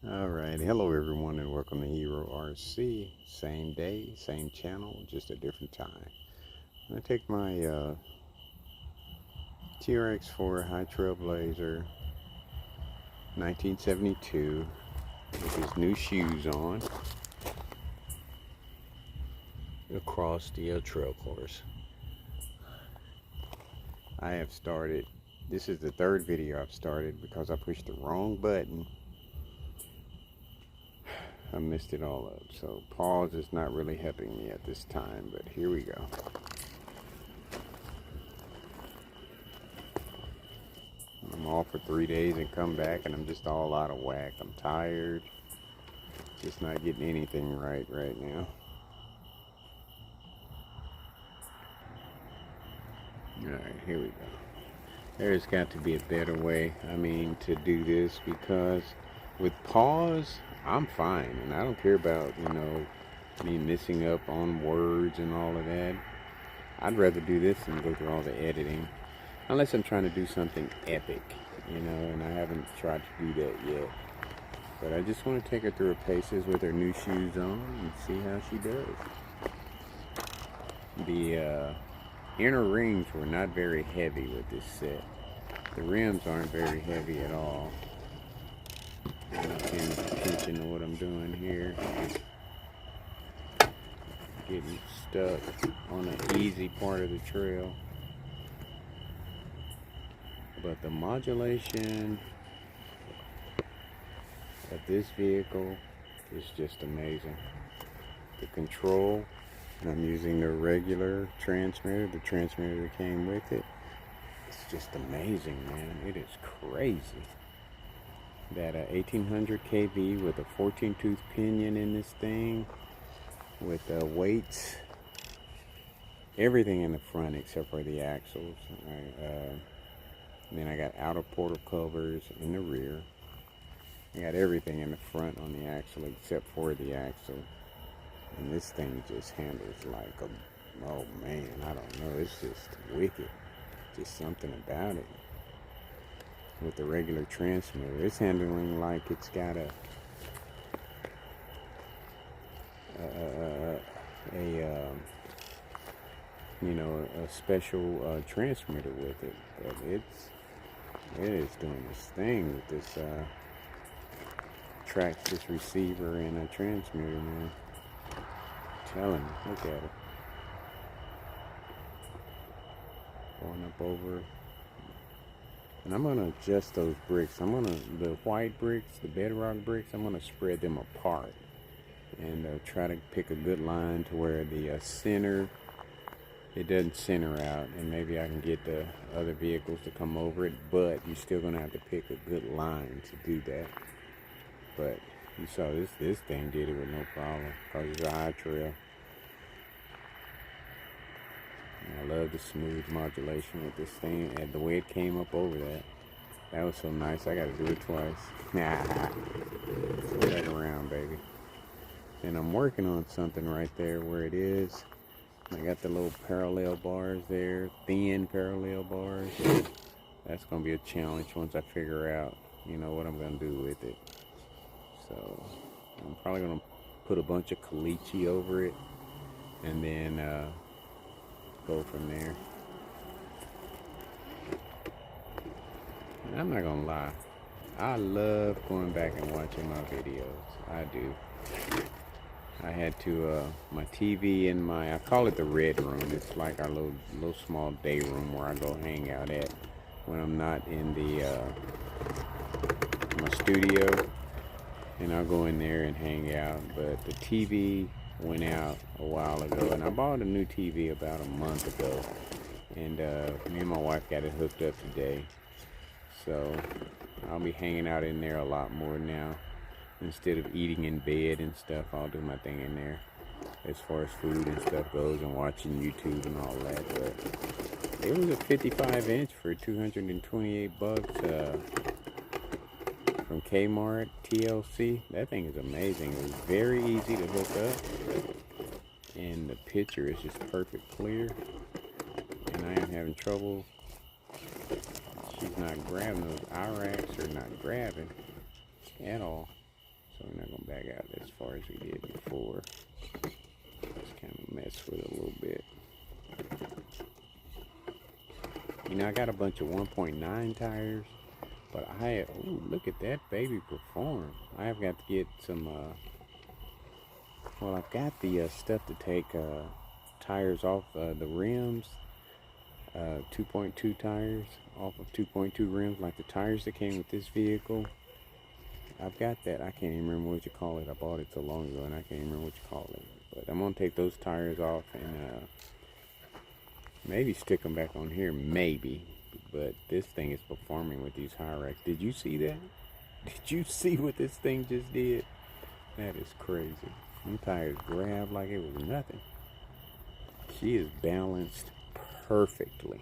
Alright, hello everyone and welcome to Hero RC. Same day, same channel, just a different time. I'm going to take my TRX4 High Trailblazer 1972 with his new shoes on across the trail course. I have started, this is the third video I've started because I pushed the wrong button. I messed it all up, so pause is not really helping me at this time, but here we go. I'm off for 3 days and come back and I'm just all out of whack. I'm tired, just not getting anything right now. Alright, here we go. There's got to be a better way, to do this, because with pause, I'm fine, and I don't care about, me messing up on words and all of that. I'd rather do this than go through all the editing, unless I'm trying to do something epic, and I haven't tried to do that yet. But I just want to take her through her paces with her new shoes on and see how she does. The inner rings were not very heavy with this set. The rims aren't very heavy at all. I'm not paying attention to what I'm doing here. Getting stuck on the easy part of the trail. But the modulation of this vehicle is just amazing. The control, I'm using the regular transmitter, the transmitter that came with it. It's just amazing, man. It is crazy. That 1800 kV with a 14-tooth pinion in this thing, with weights, everything in the front except for the axles. Then I got outer portal covers in the rear. I got everything in the front on the axle except for the axle. And this thing just handles like a, oh man, I don't know, it's just wicked. Just something about it. With the regular transmitter, it's handling like it's got a special transmitter with it. But it is doing this thing with this this receiver and a transmitter, man. I'm telling you, look at it. Going up over. And I'm gonna adjust those bricks. The white bricks, the bedrock bricks, I'm gonna spread them apart and try to pick a good line to where the center, it doesn't center out, and maybe I can get the other vehicles to come over it, but you're still gonna have to pick a good line to do that. But you saw this thing did it with no problem, because it's a high trail. I love the smooth modulation with this thing, and the way it came up over that. That was so nice. I gotta do it twice. Nah, throw that around, baby. And I'm working on something right there where it is. I got the little parallel bars there, thin parallel bars. That's gonna be a challenge once I figure out, what I'm gonna do with it. So I'm probably gonna put a bunch of caliche over it, and then go from there. And I'm not gonna lie, I love going back and watching my videos. I do. I had to my TV in I call it the red room. It's like our little small day room where I go hang out at when I'm not in the my studio, and I'll go in there and hang out. But the TV went out a while ago, and I bought a new TV about a month ago, and me and my wife got it hooked up today, so I'll be hanging out in there a lot more now. Instead of eating in bed and stuff, I'll do my thing in there as far as food and stuff goes, and watching YouTube and all that. But it was a 55-inch for $228 from Kmart TLC. That thing is amazing. It was very easy to hook up, and the picture is just perfect clear, and I am having trouble. She's not grabbing, those IRACs are not grabbing at all. so we're not gonna back out as far as we did before. Just kind of mess with it a little bit. You know, I got a bunch of 1.9 tires, but ooh, look at that baby perform. I have got to get some, well, I've got the stuff to take tires off the rims, 2.2 tires off of 2.2 rims, like the tires that came with this vehicle. I've got that. I can't even remember what you call it. I bought it so long ago and I can't even remember what you call it. But I'm going to take those tires off and maybe stick them back on here, maybe. But this thing is performing with these Hyrax. Did you see that? Did you see what this thing just did? That is crazy. Them tires grab like it was nothing. She is balanced perfectly.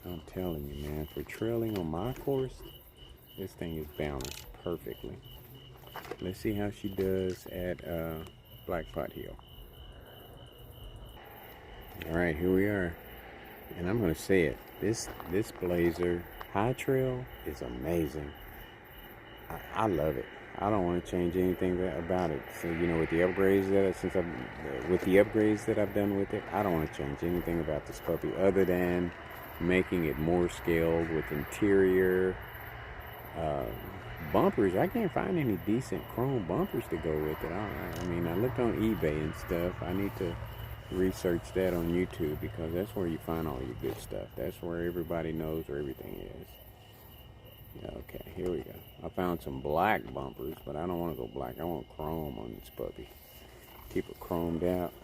I'm telling you, man, for trailing on my course, this thing is balanced perfectly. Let's see how she does at Black Pot Hill. Alright, here we are. And I'm going to say it. This Blazer High Trail is amazing. I love it. I don't want to change anything about it. So, you know, with the upgrades that I've done with it, I don't want to change anything about this puppy other than making it more scaled with interior bumpers. I can't find any decent chrome bumpers to go with it. I mean, I looked on eBay and stuff. I need to research that on YouTube because that's where you find all your good stuff. That's where everybody knows where everything is. Okay, here we go. I found some black bumpers, but I don't want to go black. I want chrome on this puppy. Keep it chromed out.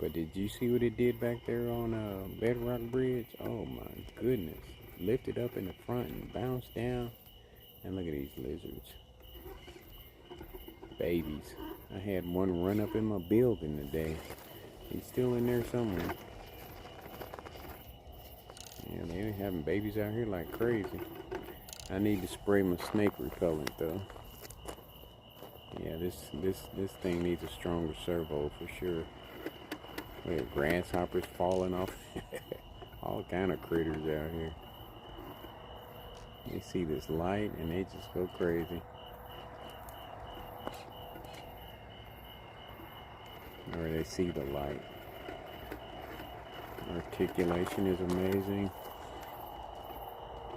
But did you see what it did back there on Bedrock Bridge? Oh my goodness. Lifted up in the front and bounced down. And look at these lizards. Babies. I had one run up in my building today. He's still in there somewhere. Yeah, they're having babies out here like crazy. I need to spray my snake repellent though. Yeah, this thing needs a stronger servo for sure. Look at grasshoppers falling off. All kind of critters out here. They see this light and they just go crazy. Or they see the light. Articulation is amazing.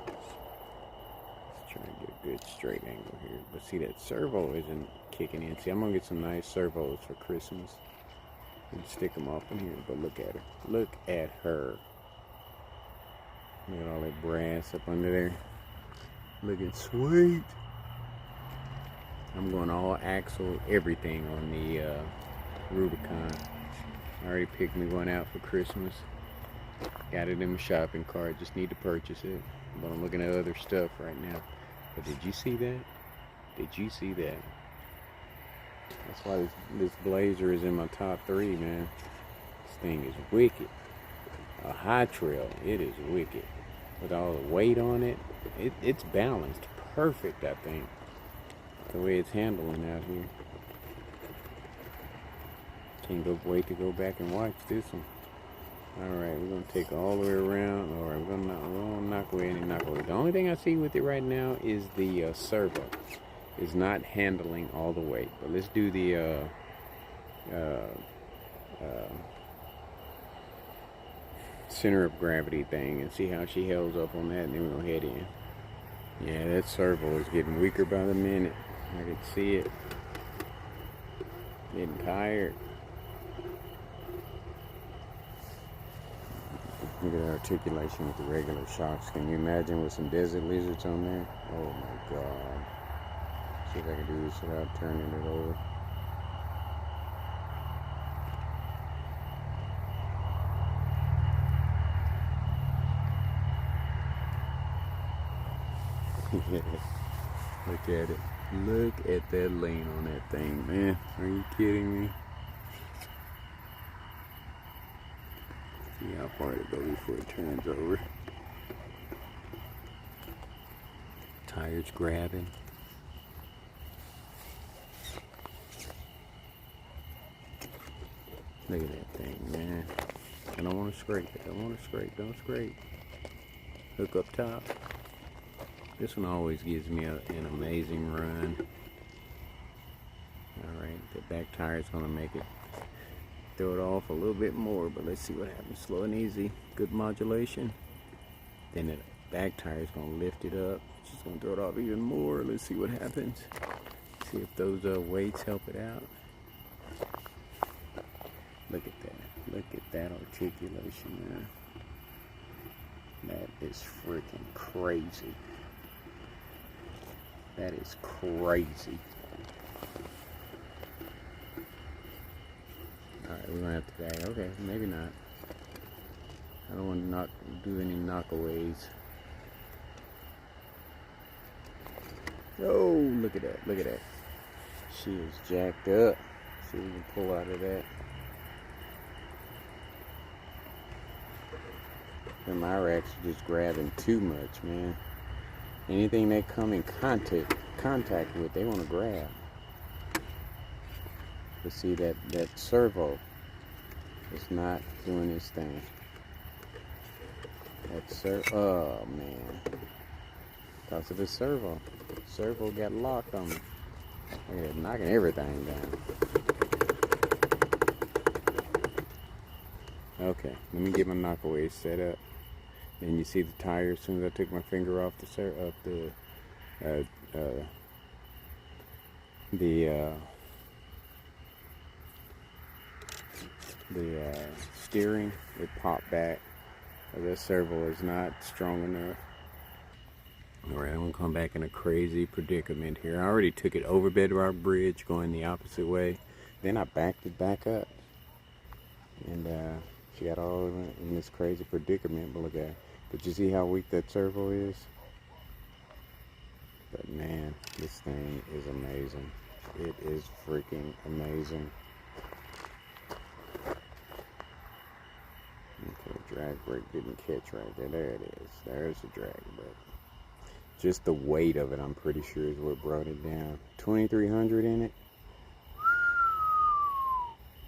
Let's try and get a good straight angle here. But see, that servo isn't kicking in. See, I'm going to get some nice servos for Christmas. And stick them off in here. But look at her. Look at her. Look at all that brass up under there. Looking sweet. I'm going all axle, everything on the Rubicon. I already picked me one out for Christmas. Got it in my shopping cart. Just need to purchase it. But I'm looking at other stuff right now. But did you see that? Did you see that? That's why this Blazer is in my top 3, man. This thing is wicked. A High Trail, it is wicked. With all the weight on it, it's balanced perfect, I think. The way it's handling out here. Can't wait to go back and watch this one. Alright, we're going to take all the way around. Alright, we're going to knock away any knock away. The only thing I see with it right now is the servo. It's not handling all the weight. But let's do the center of gravity thing and see how she holds up on that, and then we're going to head in. Yeah, that servo is getting weaker by the minute. I can see it. Getting tired. Look at the articulation with the regular shocks. Can you imagine with some desert lizards on there? Oh my God. See if I can do this without turning it over. Look at it. Look at that lean on that thing, man. Are you kidding me? See how far it goes before it turns over. Tires grabbing. Look at that thing, man. I don't want to scrape it. Don't want to scrape. Don't scrape. Hook up top. This one always gives me an amazing run. The back tire is gonna make it throw it off a little bit more, but let's see what happens. Slow and easy, good modulation. Then the back tire is gonna lift it up. She's gonna throw it off even more. Let's see what happens. See if those weights help it out. Look at that. Look at that articulation, man. That is freaking crazy. That is crazy. Alright, we're gonna have to bag. Okay, maybe not. I don't want to do any knockaways. Oh, look at that. Look at that. She is jacked up. See if we can pull out of that. And my racks are just grabbing too much, man. Anything they come in contact with, they want to grab. But see that servo is not doing its thing. Oh man, because of the servo. Servo got locked on me. Look at it, knocking everything down. Okay, let me get my knockaway set up. Then you see the tire. As soon as I took my finger off the steering, it popped back. The servo is not strong enough. Alright, I'm gonna come back in a crazy predicament here. I already took it over Bedrock Bridge going the opposite way. Then I backed it back up. And she got all in this crazy predicament. But look at it. But you see how weak that servo is? But man, this thing is amazing. It is freaking amazing. Okay, drag brake didn't catch right there. There it is. There's the drag brake. Just the weight of it, I'm pretty sure, is what brought it down. 2,300 in it.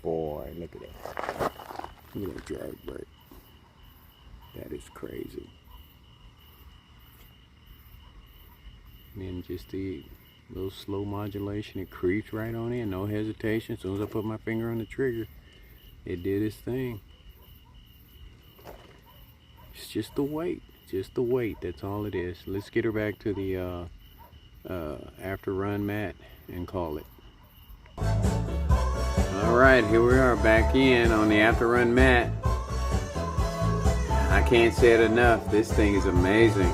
Boy, look at that. Look at that drag brake. That is crazy. And then just the little slow modulation, it creeps right on in, no hesitation. As soon as I put my finger on the trigger, it did its thing. It's just the weight. Just the weight, that's all it is. Let's get her back to the after run mat and call it. Alright, here we are back in on the after run mat. I can't say it enough, this thing is amazing.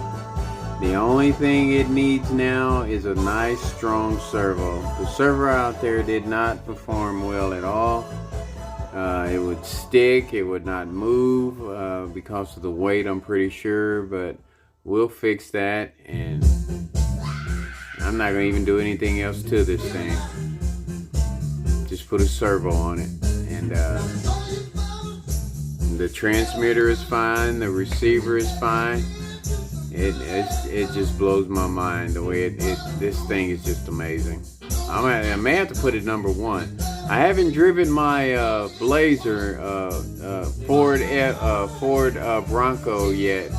The only thing it needs now is a nice strong servo. The servo out there did not perform well at all. It would stick, it would not move because of the weight, I'm pretty sure, but we'll fix that, and I'm not going to even do anything else to this thing. Just put a servo on it, and the transmitter is fine, the receiver is fine. It just blows my mind the way this thing is just amazing. I may have to put it number one. I haven't driven my Blazer Ford Bronco yet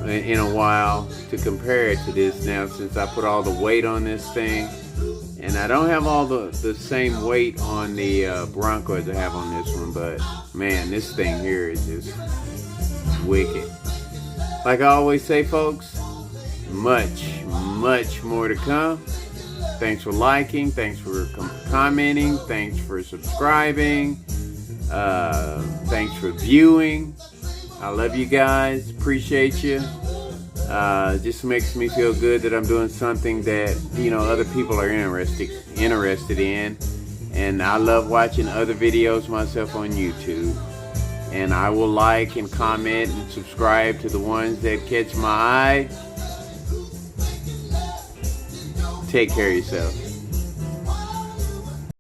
in a while to compare it to this now, since I put all the weight on this thing, and I don't have all the same weight on the Bronco as I have on this one, but man, this thing here is just wicked. Like I always say, folks, much more to come. Thanks for liking, thanks for commenting, thanks for subscribing, thanks for viewing. I love you guys, appreciate you. Just makes me feel good that I'm doing something that, you know, other people are interested in. And I love watching other videos myself on YouTube. And I will like and comment and subscribe to the ones that catch my eye. Take care of yourself.